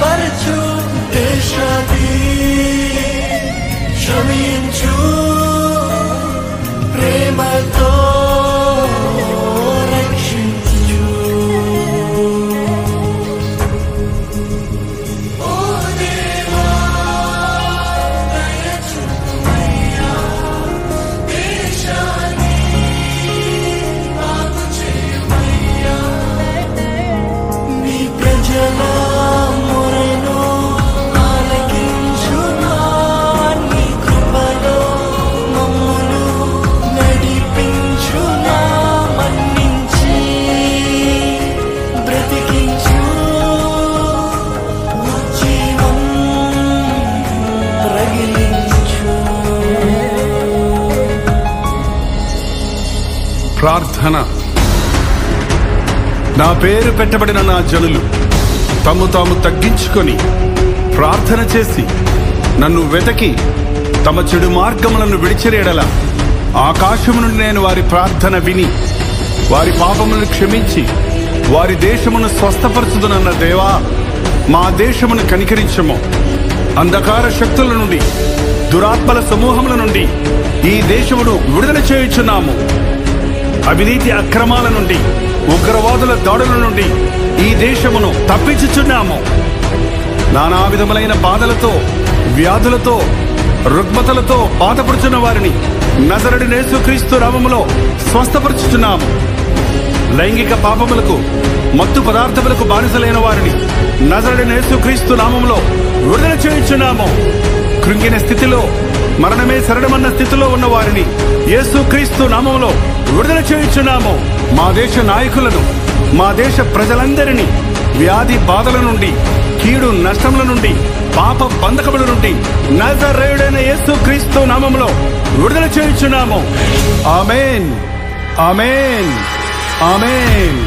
బలపరచు దేశాది క్షమించు ప్రేమతో రక్షించు. ఓ దేవా దయచూపమయ్యా దేశాన్ని బాగు చేయమయ్యా. నీ ప్రజల మొరను ఆలకించుమా. నీ కృపలో మమ్మును నడిపించుమా. మన్నించి బ్రతికించు ఉజ్జీవం రగిలించు. ప్రార్థన. నా పేరు పెట్టబడిన నా జనులు తము తాము తగ్గించుకొని ప్రార్థన చేసి నన్ను వెతకి తమ చెడు మార్గములను విడిచిరేడల ఆకాశము నుండి నేను వారి ప్రార్థన విని వారి పాపములను క్షమించి వారి దేశమును స్వస్థపరచుదునన్న దేవా, మా దేశమును కనికరించము. అంధకార శక్తుల నుండి దురాత్మల సమూహముల నుండి ఈ దేశమును విడుదల చేయుచున్నాము. అవినీతి అక్రమాల నుండి ఉగ్రవాదుల దాడుల నుండి ఈ దేశమును తప్పించుచున్నాము. నానా విధములైన బాధలతో వ్యాధులతో రుగ్మతలతో బాధపడుచున్న వారిని నజరుడైన యేసుక్రీస్తు నామములో స్వస్థపరచుచున్నాము. లైంగిక పాపములకు మత్తు పదార్థములకు బానిసలైన వారిని నజరుడైన యేసుక్రీస్తు నామములో విడుదల చేయుచున్నాము. కృంగిన స్థితిలో మరణమే శరణమన్న స్థితిలో ఉన్న వారిని యేసుక్రీస్తు నామములో విడుదల చేయుచున్నాము. మా దేశ నాయకులను మా దేశ ప్రజలందరినీ వ్యాధి బాధల నుండి కీడు నష్టముల నుండి పాప బంధకముల నుండి నజరేయుడైన యేసుక్రీస్తు నామములో విడుదల చేయుచున్నాము. ఆమేన్, ఆమేన్, ఆమేన్.